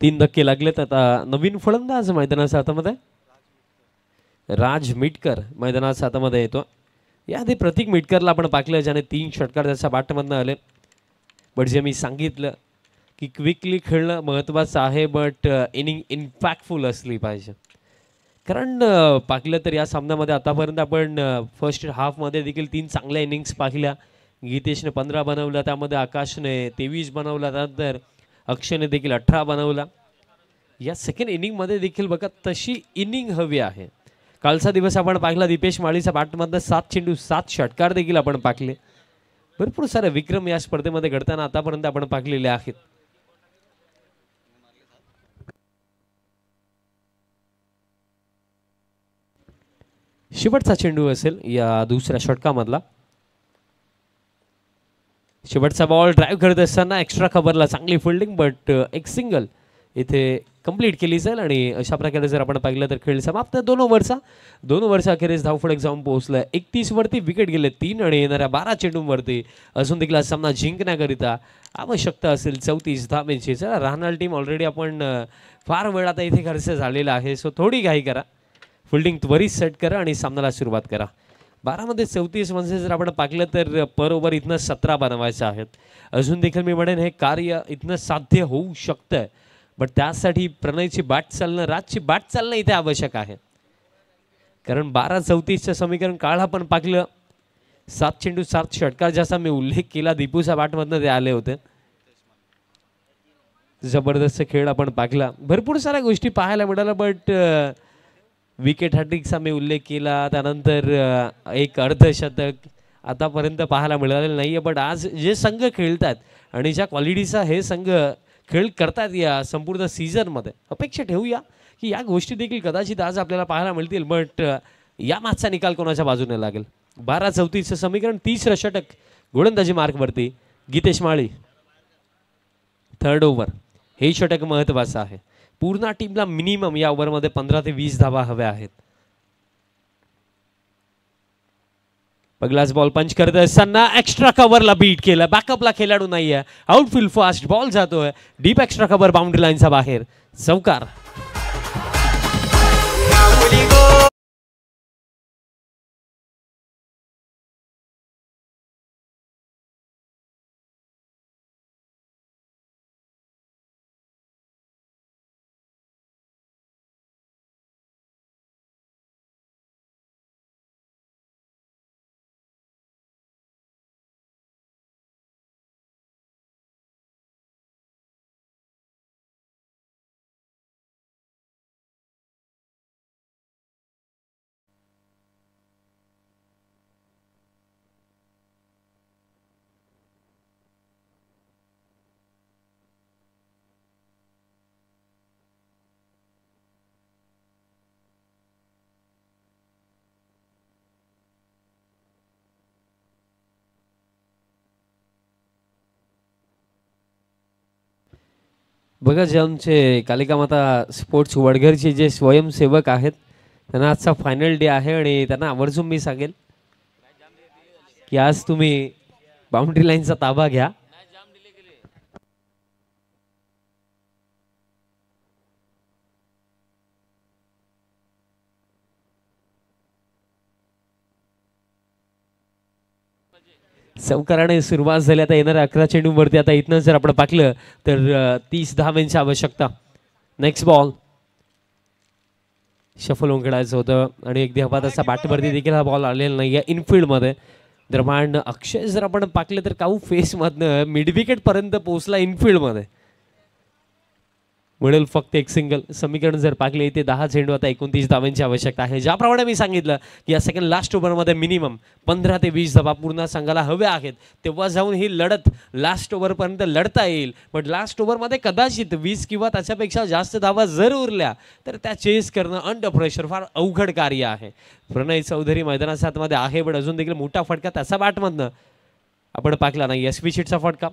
तीन धक्के लागलेत. आता नवीन फलंदाज मैदानाच्या हातामध्ये राज मिटकर मैदानाच्या हातामध्ये येतो. याआधी प्रतीक मिटकरला आपण पाहिलं ज्याने 3 षटकार त्याच्या बॅटमधनं आले. बट जे मी सांगितलं की क्विकली खेळणं महत्त्वाचं आहे, बट इनिंग इम्पॅक्टफुल असली पाहिजे. कारण पाहिलं तर या सामन्यामध्ये आतापर्यंत आपण फर्स्ट हाफमध्ये देखील 3 चांगल्या इनिंग्स पाहिल्या. गीतेशने 15 बनवला, त्यामध्ये आकाशने 23 बनवला, त्यानंतर अक्षयने देखील 18 बनवला. या सेकंड इनिंगमध्ये देखील बघा तशी इनिंग हवी आहे. कालचा दिवस आपण पाहिला, दीपेश माळीच्या बॅटमधनं 7 चेंडू 7 षटकार देखील आपण पाहिले. भरपूर सारे विक्रम या स्पर्धेमध्ये घडताना आतापर्यंत आपण पाहिलेले आहेत. शेवटचा चेंडू असेल या दुसऱ्या षटकामधला. शेवटचा बॉल ड्राईव्ह करत असताना एक्स्ट्रा कव्हरला चांगली फिल्डिंग, बट एक सिंगल इथे कंप्लीट केली जाईल आणि अशा प्रकारे जर आपण पाहिलं तर खेळ समाप्त. 2 ओव्हरचा अखेरीस धावफलक जाऊन पोहोचलाय 31 वरती. विकेट गेले 3 आणि येणाऱ्या 12 चेंडूंवरती अजून देखील हा सामना जिंकण्याकरिता आवश्यकता असेल 34 धावांची. चला राहणार टीम ऑलरेडी आपण फार वेळ आता इथे खर्च झालेला आहे, सो थोडी घाई करा, फिल्डिंग त्वरित सेट करा आणि सामन्याला सुरुवात करा. 12 मध्ये 34 म्हणजे जर आपण पाहिलं तर पर ओव्हर इथनं 17 बनवायचे आहेत. अजून देखील मी म्हणेन हे कार्य इथनं साध्य होऊ शकतं, बट त्यासाठी प्रणयची बॅट चालणं, राजची बॅट चालणं इथे आवश्यक आहे. कारण 12-34चं समीकरण काळ आपण पाहिलं 7 चेंडू 7 षटकार ज्याचा मी उल्लेख केला, दीपूच्या बॅटमधनं ते आले होते. जबरदस्त खेळ आपण पाहिला, भरपूर साऱ्या गोष्टी पाहायला मिळाल्या, बट विकेट हॅट्रिकचा मी उल्लेख केला, त्यानंतर एक अर्धशतक आतापर्यंत पाहायला मिळालेलं नाही आहे. बट आज जे संघ खेळतात आणि ज्या क्वालिटीचा हे संघ खेळ करतात या संपूर्ण सीझनमध्ये, अपेक्षा ठेवूया की या गोष्टी देखील कदाचित आज आपल्याला पाहायला मिळतील. बट या मॅचचा निकाल कोणाच्या बाजूने लागेल? 12-34चं समीकरण, 30 षटक गोलंदाजी मार्कवरती गीतेश माळी. 3rd ओव्हर, हे षटक महत्त्वाचं आहे. पूर्ण टीमला मिनिमम या ओव्हरमध्ये 15 ते 20 धावा हव्या आहेत. पहिलाच बॉल पंच करत असताना एक्स्ट्रा कव्हरला बीट केलं, बॅकअपला खेळाडू नाहीये, आउटफील्ड फास्ट बॉल जातोय डीप एक्स्ट्रा कव्हर बाउंड्री लाईनच्या बाहेर, चौकार. बघा, जे आमचे कालिका माता स्पोर्ट्स वडघरचे जे स्वयंसेवक आहेत त्यांना आजचा फायनल डे आहे आणि त्यांना आवर्जून मी सांगेल की आज तुम्ही बाउंड्री लाईनचा ताबा घ्या. चौकाराने सुरुवात झाली. आता येणाऱ्या 11 चेंडूवरती आता इथनं जर आपण पाहिलं तर 30 धावांची आवश्यकता. नेक्स्ट बॉल शफल होऊन खेळायचं होतं आणि एक धावाचा बॅटवरती देखील हा बॉल आलेला नाही आहे इनफिल्डमध्ये. दरम्यान अक्षय जर आपण पाहिलं तर काऊ फेसमधनं मिड विकेट पर्यंत पोहोचला इनफिल्डमध्ये. मिळेल फक्त एक सिंगल. समीकरण जर पाहिले इथे 10 चेंडू आता 29 धावांची आवश्यकता आहे. ज्याप्रमाणे मी सांगितलं की या सेकंड लास्ट ओव्हरमध्ये मिनिमम 15 ते 20 धावा पूर्ण संघाला हव्या आहेत, तेव्हा जाऊन ही लढत लास्ट ओव्हरपर्यंत लढता येईल. पण लास्ट ओव्हरमध्ये कदाचित 20 किंवा त्याच्यापेक्षा जास्त धावा जर उरल्या तर त्या चेस करणं अंडर प्रेशर फार अवघड कार्य आहे. प्रणय चौधरी मैदानाच्या आतमध्ये आहे, पण अजून देखील मोठा फटका त्याचा बॅटमधनं आपण पाहिला नाही. एस पी शीटचा फटका,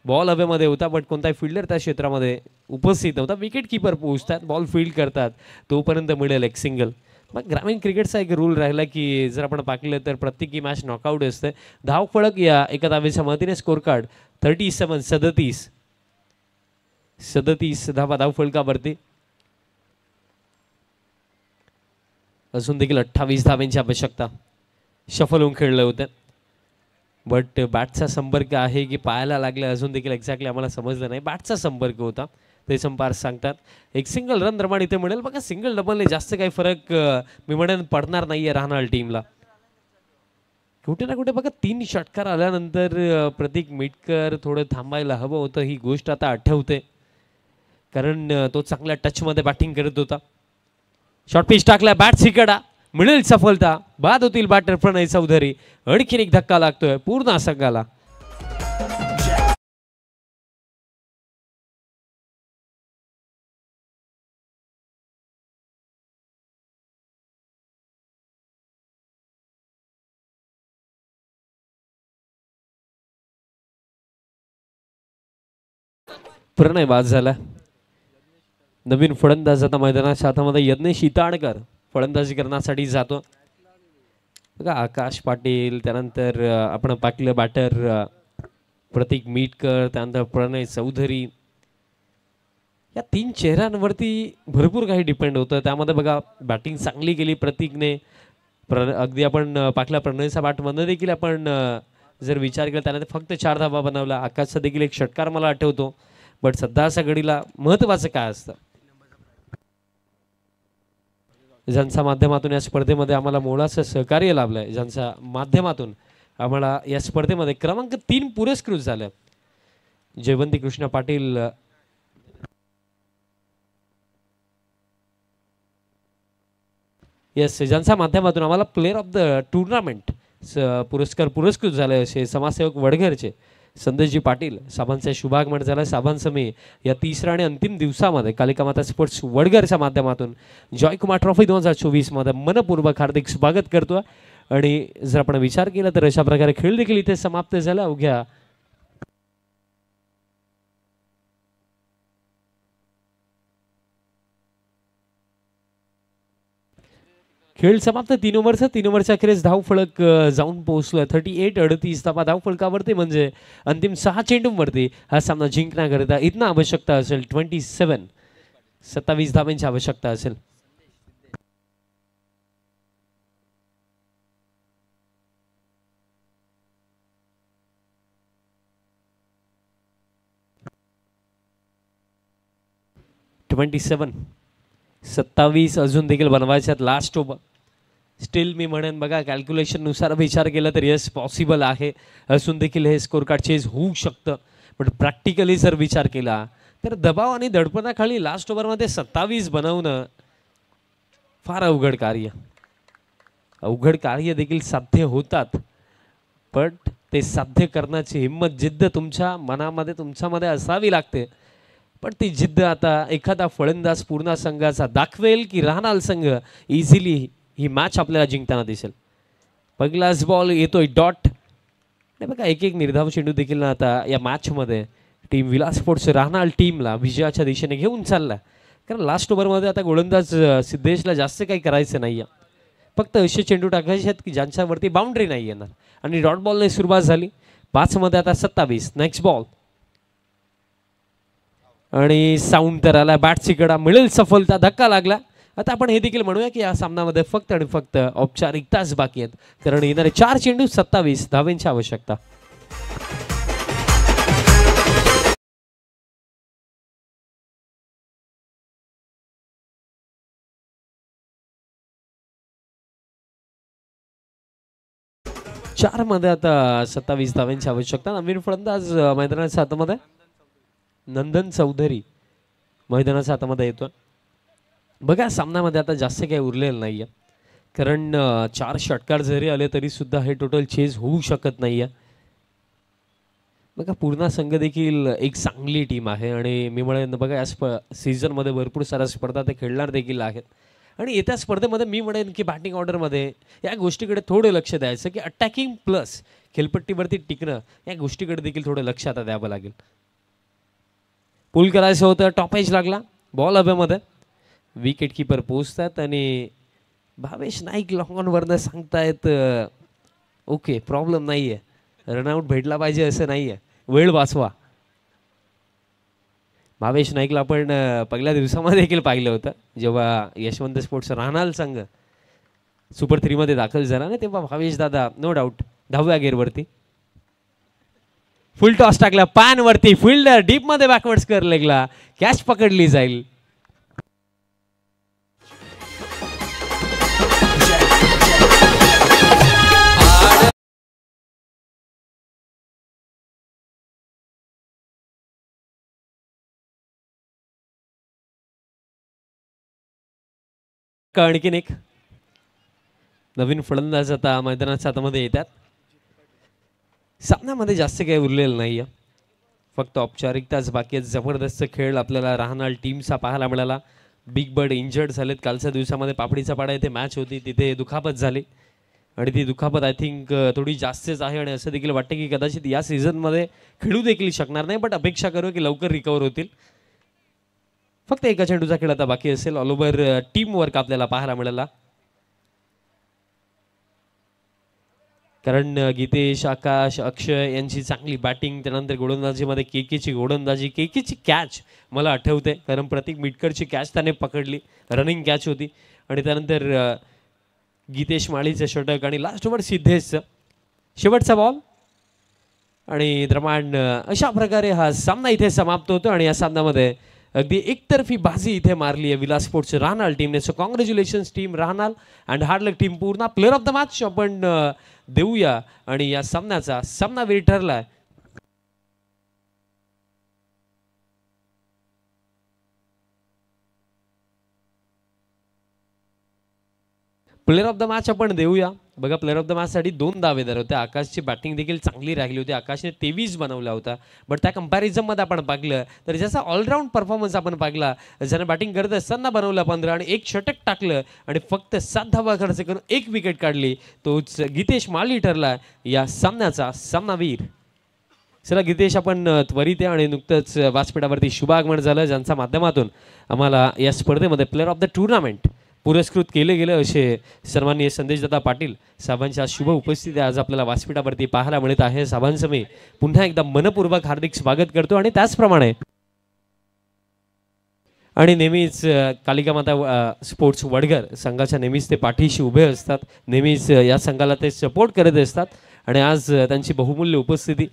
बॉल हवेमध्ये होता बट कोणताही फिल्डर त्या क्षेत्रामध्ये उपस्थित नव्हता. विकेट किपर पोहोचतात, बॉल फील्ड करतात, तोपर्यंत मिळेल एक सिंगल. मग ग्रामीण क्रिकेटचा एक रूल राहिला की जर आपण पाहिलं तर प्रत्येकी मॅच नॉकआउट असते. धाव फळक या एका धावेच्या मदतीने स्कोर कार्ड 37 धावा धाव फळकावरती. अजून देखील 28 धावांची आवश्यकता. शफल होऊन खेळलं होतं बट बॅटचा संपर्क आहे की पायाला लागला अजून देखील एक्झॅक्टली आम्हाला समजलं नाही. बॅटचा संपर्क होता ते संपार सांगतात. एक सिंगल रन रमाण इथे मिळेल. बघा सिंगल डबलने जास्त काही फरक मी म्हणेन पडणार नाही आहे राहणार टीमला. कुठे ना कुठे बघा 3 षटकार आल्यानंतर प्रतीक मिटकर थोडं थांबायला हवं होतं. ही गोष्ट आता आठवते कारण तो चांगल्या टचमध्ये बॅटिंग करत होता. शॉर्ट पिच टाकला, बॅट सिकडा, मिळेल सफलता. बाद होतील बॅटर प्रणय चौधरी. आणखीन एक धक्का लागतोय पूर्ण संघाला. प्रणय बाद झाला. नवीन फलंदाज आता मैदानाच्या हातामध्ये यज्ञेश इताणकर फलंदाजी करण्यासाठी जातो. बघा आकाश पाटील, त्यानंतर आपण पाहिलं बॅटर प्रतीक मिटकर, त्यानंतर प्रणय चौधरी. या 3 चेहऱ्यांवरती भरपूर काही डिपेंड होतं. त्यामध्ये बघा बॅटिंग चांगली केली प्रतीकने. अगदी आपण पाहिला प्रणयचा बॅटमधनं देखील आपण जर विचार केला त्याने फक्त 4 धावा बनवला. आकाशचा देखील एक षटकार मला आठवतो. बट सध्याच्या घडीला महत्त्वाचं काय असतं, ज्यांच्या माध्यमातून या स्पर्धेमध्ये आम्हाला मोलाचं सहकार्य लाभलंय, ज्यांच्या माध्यमातून आम्हाला या स्पर्धेमध्ये क्रमांक 3 पुरस्कृत झाले. जयवंती कृष्ण पाटील, येस, ज्यांच्या माध्यमातून आम्हाला प्लेअर ऑफ द टुर्नामेंट पुरस्कार पुरस्कृत झाले असे समाजसेवक वडघरचे संदेशजी पाटील. साबांचा शुभागमन झाला. साबांचं मी या 3ऱ्या आणि अंतिम दिवसामध्ये कालिका माता स्पोर्ट्स वडघरच्या माध्यमातून जॉयकुमार ट्रॉफी 2024 मध्ये मनपूर्वक हार्दिक स्वागत करतो. आणि जर आपण विचार केला तर अशा प्रकारे खेळ देखील इथे समाप्त झाला. अवघ्या खेळ समाप्त. 3 ओव्हरच्या अखेरीस धाव फळक जाऊन पोहोचलोय 38-38 धावा धाव फळकावरती. म्हणजे अंतिम 6 चेंडूंवरती हा सामना जिंकण्याकरिता इथनं आवश्यकता असेल 27 धावांची आवश्यकता असेल. (27) 27 अजून देखील बनवायच्यात लास्ट ओव्हर. स्टील मी म्हणेन बघा कॅल्क्युलेशननुसार विचार केला तर यस पॉसिबल आहे. असून देखील हे स्कोर कार्ड चेंज होऊ शकतं. पण प्रॅक्टिकली जर विचार केला तर दबाव आणि दडपणाखाली लास्ट ओव्हरमध्ये 27 बनवणं फार अवघड कार्य. अवघड कार्य देखील साध्य होतात, पण ते साध्य करण्याची हिंमत, जिद्द तुमच्या मनामध्ये तुमच्यामध्ये असावी लागते. पण ती जिद्द आता एखादा फलंदाज पूर्ण संघाचा दाखवेल की राहणार संघ इझिली ही मॅच आपल्याला जिंकताना दिसेल. पहिलाच बॉल येतोय डॉट. आणि बघा एक निर्धाव चेंडू देखील आता या मॅचमध्ये टीम विलास स्पोर्ट्स राहणार टीमला विजयाच्या दिशेने घेऊन चालला. कारण लास्ट ओव्हरमध्ये आता गोलंदाज सिद्धेशला जास्त काही करायचं नाही आहे. फक्त असे चेंडू टाकायचे आहेत की ज्यांच्यावरती बाउंड्री नाही येणार. आणि डॉट बॉलने सुरुवात झाली. 5 मध्ये आता 27. नेक्स्ट बॉल आणि साऊंड तर आला. बॅटची कडा, मिळेल सफलता. धक्का लागला. आता आपण हे देखील म्हणूया की या सामन्यामध्ये फक्त आणि फक्त औपचारिकताच बाकी आहेत. कारण येणारे 4 चेंडू 27 धावांची आवश्यकता. चार मध्ये आता 27 धावांची आवश्यकता. नवीन फलंदाज मैदानाच्या हातामध्ये नंदन चौधरी. मैदानाच्या हातामध्ये येतो. बघा सामन्यामध्ये आता जास्त काही उरलेलं नाही आहे, कारण 4 षटकार जरी आले तरी सुद्धा हे टोटल चेज होऊ शकत नाही आहे. बघा पूर्ण संघ देखील एक चांगली टीम आहे आणि मी म्हणेन बघा या सीझनमध्ये भरपूर साऱ्या स्पर्धा ते खेळणार देखील आहेत. आणि येत्या स्पर्धेमध्ये मी म्हणेन की बॅटिंग ऑर्डरमध्ये या गोष्टीकडे थोडं लक्ष द्यायचं की अटॅकिंग प्लस खेळपट्टीवरती टिकणं या गोष्टीकडे देखील थोडं लक्ष आता द्यावं लागेल. पुल करायचं होतं, टॉप एज लागला, बॉल हवेमध्ये, विकेट किपर पोचतात आणि भावेश नाईक लॉंग ऑनवरनं सांगतायत ओके प्रॉब्लेम नाही आहे, रनआउट भेटला पाहिजे असं नाही आहे, वेळ वाचवा. भावेश नाईकला आपण पहिल्या दिवसामध्ये देखील पाहिलं होतं जेव्हा यशवंत स्पोर्ट्स राहणार संघ सुपर 3 मध्ये दाखल झाला ना, तेव्हा भावेश दादा नो डाऊट 10व्या गेअरवरती फुल टॉस टाकला, पॅनवरती फिल्डर डीप मध्ये बॅकवर्ड्स कर लेगला, कॅच पकडली जाईल. आणखीन एक नवीन फलंदाज आता मैदानाच्या हातामध्ये येतात. सामन्यामध्ये जास्त काही उरलेलं नाही आहे, फक्त औपचारिकताच बाकी आहेत. जबरदस्त खेळ आपल्याला राहणार टीमचा पाहायला मिळाला. बिग बर्ड इंजर्ड झालेत. कालच्या दिवसामध्ये पापडीचा पाडा येथे मॅच होती, तिथे दुखापत झाली आणि ती दुखापत आय थिंक थोडी जास्तच आहे आणि असं देखील वाटतं की कदाचित या सीझनमध्ये खेळू देखील शकणार नाही. बट अपेक्षा करू की लवकर रिकवर होतील. फक्त एका चेंडूचा खेळ आता बाकी असेल. ऑल ओव्हर टीम वर्क आपल्याला पाहायला मिळाला, कारण गीतेश, आकाश, अक्षय यांची चांगली बॅटिंग, त्यानंतर गोलंदाजीमध्ये केकेची गोलंदाजी, केकेची कॅच मला आठवते कारण प्रतीक मिटकरची कॅच त्याने पकडली, रनिंग कॅच होती. आणि त्यानंतर गीतेश माळीचं षटक आणि लास्ट ओव्हर सिद्धेशचं शेवटचा बॉल आणि द्रमाण. अशा प्रकारे हा सामना इथे समाप्त होतो आणि या सामन्यामध्ये अगदी एकतर्फी बाजी इथे मारली आहे विलास स्पोर्ट्स राहणार टीमने. सो कॉंग्रॅच्युलेशन्स टीम राहणार अँड हार्ड लक टीम पूर्ण. प्लेअर ऑफ द मॅच आपण देऊया आणि या सामन्याचा सामनावीर ठरलाय प्लेअर ऑफ द मॅच आपण देऊया. बघा प्लेअर ऑफ द मॅचसाठी 2 दावेदार होते. आकाशची बॅटिंग देखील चांगली राहिली होती, आकाशने 23 बनवला होता. बट त्या कंपॅरिझनमध्ये आपण पाहिलं तर ज्याचा ऑलराऊंड परफॉर्मन्स आपण पाहिला, ज्याने बॅटिंग करत असताना बनवला 15 आणि 1 षटक टाकलं आणि फक्त 7 धावा खर्च करून 1 विकेट काढली, तोच गीतेश माळी ठरला या सामन्याचा सामनावीर. चला गीतेश आपण त्वरित आहे आणि नुकतंच व्यासपीठावरती शुभागमन झालं, ज्यांच्या माध्यमातून आम्हाला या स्पर्धेमध्ये प्लेअर ऑफ द टुर्नामेंट पुरस्कृत केले गेले असे सन्माननीय संदेशदादा पाटील साहेबांच्या शुभ उपस्थिती आज आपल्याला व्यासपीठावरती पाहायला मिळत आहे. साहेबांचं मी पुन्हा एकदा मनपूर्वक हार्दिक स्वागत करतो आणि त्याचप्रमाणे आणि नेहमीच कालिका माता स्पोर्ट्स वडघर संघाच्या नेहमीच ते पाठीशी उभे असतात, नेहमीच या संघाला ते सपोर्ट करत असतात आणि आज त्यांची बहुमूल्य उपस्थिती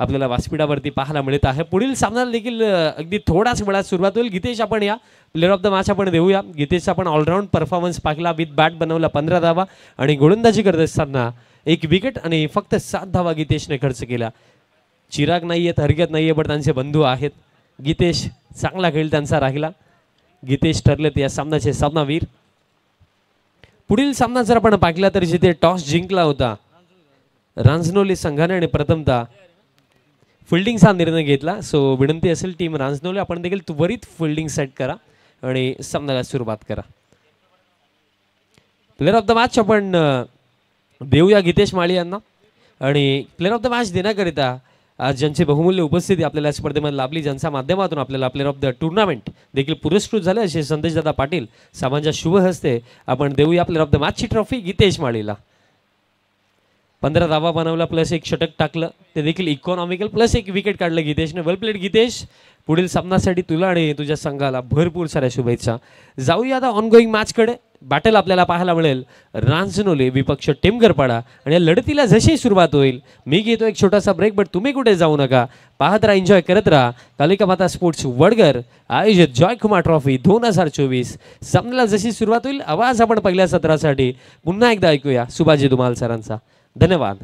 आपल्याला व्यासपीठावरती पाहायला मिळत आहे. पुढील सामन्याला देखील अगदी थोडाच वेळात सुरुवात होईल. गीतेश आपण या प्लेअर ऑफ द मॅच आपण देऊया. गीतेशचा आपण ऑलराऊंड परफॉर्मन्स पाहिला, विथ बॅट बनवला 15 धावा आणि गोलंदाजी करत असताना 1 विकेट आणि फक्त 7 धावा गीतेशने खर्च केला. चिराग नाही आहेत, हरकत नाही आहे, बट त्यांचे बंधू आहेत. गीतेश चांगला खेळ त्यांचा राहिला. गीतेश ठरलेत या सामन्याचे सामनावीर. पुढील सामना जर आपण पाहिला तर जिथे टॉस जिंकला होता रांजनोली संघाने आणि प्रथमतः फिल्डिंगचा निर्णय घेतला. सो विनंती असेल टीम रांजनोली आपण देखील त्वरित फिल्डिंग सेट करा आणि सामन्याला सुरुवात करा. प्लेअर ऑफ द मॅच आपण देऊया गीतेश माळी यांना आणि प्लेअर ऑफ द मॅच देण्याकरिता आज ज्यांची बहुमूल्य उपस्थिती आपल्याला स्पर्धेमध्ये लाभली, ज्यांच्या माध्यमातून आपल्याला प्लेअर ऑफ द टुर्नामेंट देखील पुरस्कृत झाले असे संदेशदादा पाटील साहेबांच्या शुभ हस्ते आपण देऊया प्लेअर ऑफ द मॅचची ट्रॉफी गीतेश माळीला. 15 धावा बनवला प्लस 1 षटक टाकलं, ते देखील इकॉनॉमिकल प्लस 1 विकेट काढलं गीतेशने. वेल प्लेड गीतेश. पुढील सामन्यासाठी तुला आणि तुझ्या संघाला भरपूर साऱ्या शुभेच्छा. जाऊया आता ऑनगोईंग मॅचकडे. बॅटल आपल्याला पाहायला मिळेल रांजनोली विपक्ष टेमघरपाडा आणि या लढतीला जशी सुरुवात होईल मी घेतो एक छोटासा ब्रेक, बट तुम्ही कुठे जाऊ नका, पाहत राहा, एन्जॉय करत राहा. कालिका माता स्पोर्ट्स वडघर आयोजित जॉयकुमार ट्रॉफी 2024 सामन्याला जशी सुरुवात होईल आवाज आपण पहिल्या सत्रासाठी पुन्हा एकदा ऐकूया सुभाजी धुमाल सरांचा. धन्यवाद.